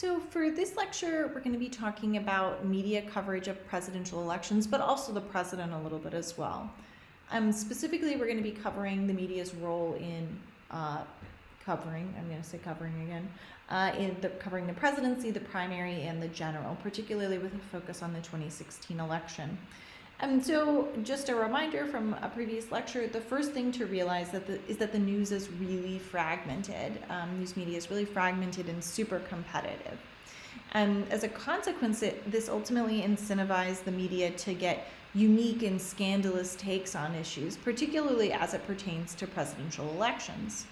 So for this lecture, we're going to be talking about media coverage of presidential elections, but also the president a little bit as well. Specifically, we're going to be covering the media's role in covering the presidency, the primary, and the general, particularly with a focus on the 2016 election. So just a reminder from a previous lecture, the first thing to realize is that the news is really fragmented. News media is really fragmented and super competitive. As a consequence, this ultimately incentivizes the media to get unique and scandalous takes on issues, particularly as it pertains to presidential elections.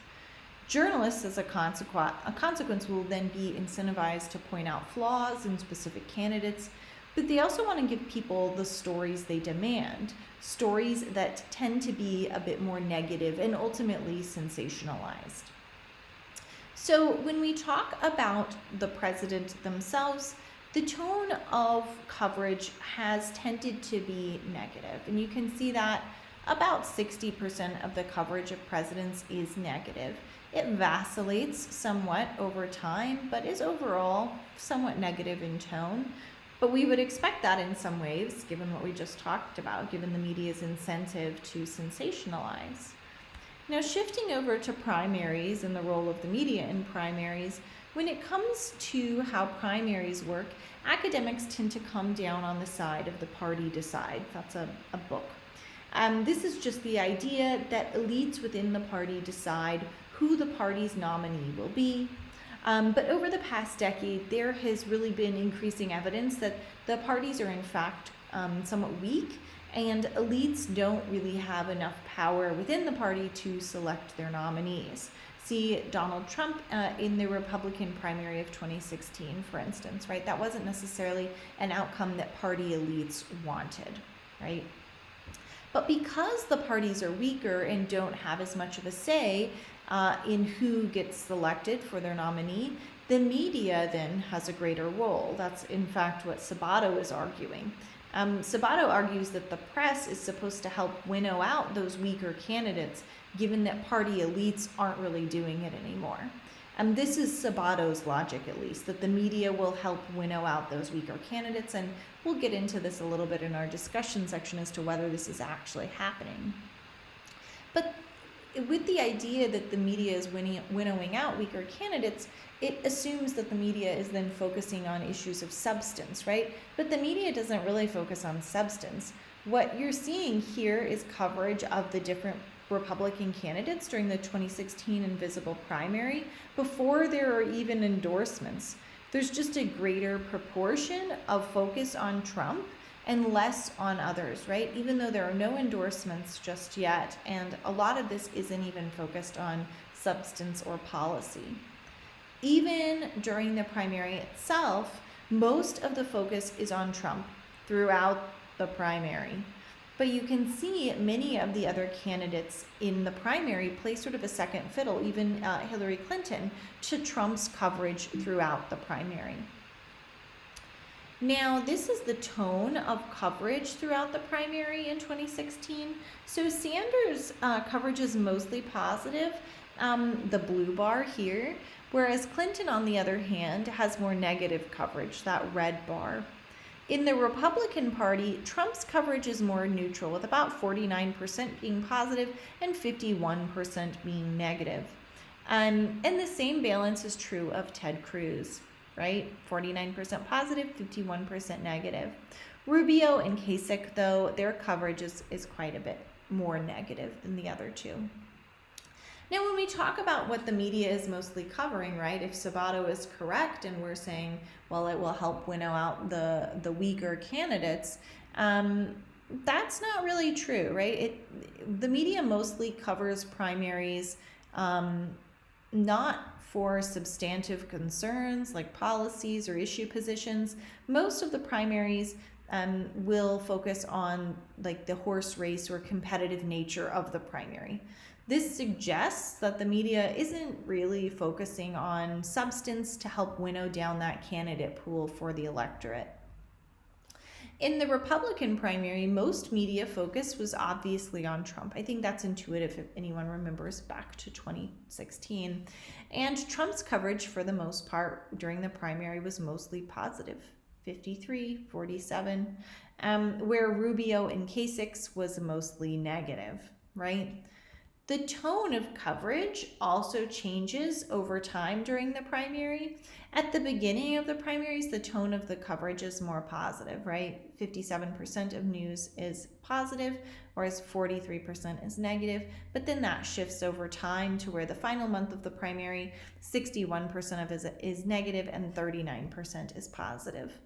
Journalists, as a consequence, will then be incentivized to point out flaws in specific candidates, but they also want to give people the stories they demand, stories that tend to be a bit more negative and ultimately sensationalized. So when we talk about the president themselves, the tone of coverage has tended to be negative, and you can see that about 60% of the coverage of presidents is negative. It vacillates somewhat over time, but is overall somewhat negative in tone. But we would expect that in some ways, given what we just talked about, given the media's incentive to sensationalize. Now, shifting over to primaries and the role of the media in primaries, when it comes to how primaries work, academics tend to come down on the side of the party decide. That's a book. This is just the idea that elites within the party decide who the party's nominee will be. But over the past decade, there has really been increasing evidence that the parties are in fact somewhat weak, and elites don't really have enough power within the party to select their nominees. See Donald Trump in the Republican primary of 2016, for instance, right? That wasn't necessarily an outcome that party elites wanted, right? But because the parties are weaker and don't have as much of a say in who gets selected for their nominee, the media then has a greater role. That's in fact what Sabato is arguing. Sabato argues that the press is supposed to help winnow out those weaker candidates, given that party elites aren't really doing it anymore. This is Sabato's logic, at least, that the media will help winnow out those weaker candidates, and we'll get into this a little bit in our discussion section as to whether this is actually happening. But with the idea that the media is winnowing out weaker candidates, it assumes that the media is then focusing on issues of substance, right? But the media doesn't really focus on substance. What you're seeing here is coverage of the different Republican candidates during the 2016 Invisible primary before there are even endorsements. There's just a greater proportion of focus on Trump and less on others, right? Even though there are no endorsements just yet, and a lot of this isn't even focused on substance or policy. Even during the primary itself, most of the focus is on Trump throughout the primary. But you can see many of the other candidates in the primary play sort of a second fiddle, even Hillary Clinton, to Trump's coverage throughout the primary. Now, this is the tone of coverage throughout the primary in 2016. So Sanders' coverage is mostly positive, the blue bar here, whereas Clinton, on the other hand, has more negative coverage, that red bar. In the Republican Party, Trump's coverage is more neutral, with about 49% being positive and 51% being negative. And the same balance is true of Ted Cruz, right? 49% positive, 51% negative. Rubio and Kasich, though, their coverage is quite a bit more negative than the other two. Now, when we talk about what the media is mostly covering, right, if Sabato is correct and we're saying, well, it will help winnow out the weaker candidates, that's not really true, right? The media mostly covers primaries not for substantive concerns like policies or issue positions. Most of the primaries will focus on like the horse race or competitive nature of the primary. This suggests that the media isn't really focusing on substance to help winnow down that candidate pool for the electorate. In the Republican primary, most media focus was obviously on Trump. I think that's intuitive if anyone remembers back to 2016. And Trump's coverage, for the most part, during the primary was mostly positive, 53-47, where Rubio and Kasich was mostly negative, right? The tone of coverage also changes over time during the primary. At the beginning of the primaries, the tone of the coverage is more positive, right? 57% of news is positive, whereas 43% is negative. But then that shifts over time to where the final month of the primary, 61% of it is negative and 39% is positive.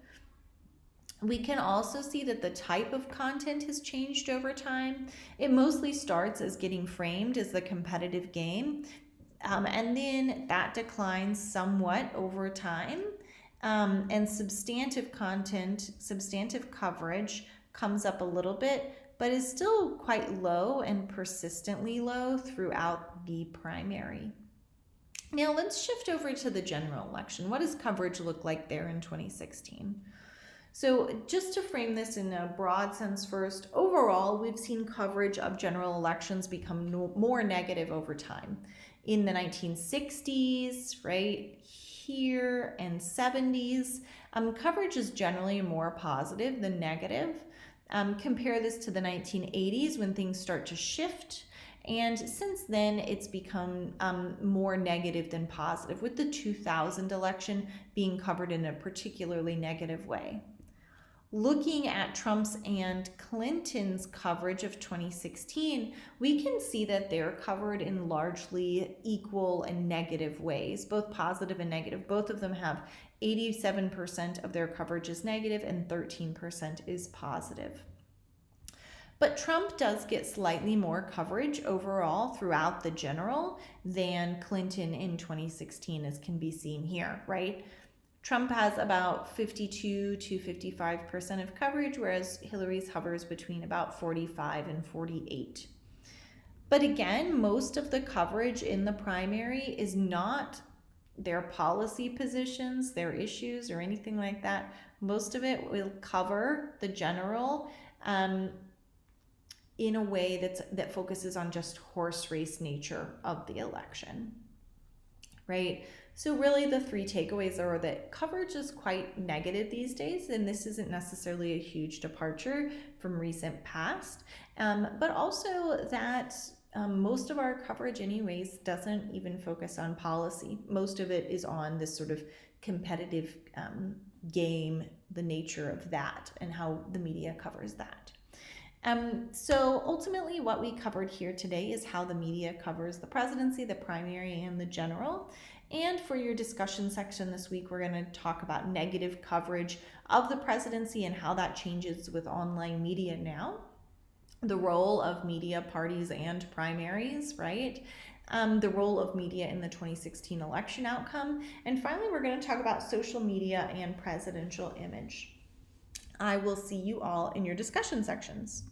We can also see that the type of content has changed over time. It mostly starts as getting framed as the competitive game, and then that declines somewhat over time. And substantive content, substantive coverage comes up a little bit, but is still quite low and persistently low throughout the primary. Now let's shift over to the general election. What does coverage look like there in 2016? So just to frame this in a broad sense first, overall, we've seen coverage of general elections become more negative over time. In the 1960s, right here, and 70s, coverage is generally more positive than negative. Compare this to the 1980s when things start to shift. And since then, it's become more negative than positive, with the 2000 election being covered in a particularly negative way. Looking at Trump's and Clinton's coverage of 2016, we can see that they're covered in largely equal and negative ways, both positive and negative. Both of them have 87% of their coverage is negative and 13% is positive. But Trump does get slightly more coverage overall throughout the general than Clinton in 2016, as can be seen here, right? Trump has about 52 to 55% of coverage, whereas Hillary's hovers between about 45 and 48. But again, most of the coverage in the primary is not their policy positions, their issues, or anything like that. Most of it will cover the general in a way that focuses on just horse race nature of the election, right? So really the three takeaways are that coverage is quite negative these days, and this isn't necessarily a huge departure from recent past, but also that most of our coverage anyways doesn't even focus on policy. Most of it is on this sort of competitive game, the nature of that, and how the media covers that. So ultimately what we covered here today is how the media covers the presidency, the primary, and the general. And for your discussion section this week, we're going to talk about negative coverage of the presidency and how that changes with online media now, the role of media parties and primaries, right? The role of media in the 2016 election outcome. And finally, we're going to talk about social media and presidential image. I will see you all in your discussion sections.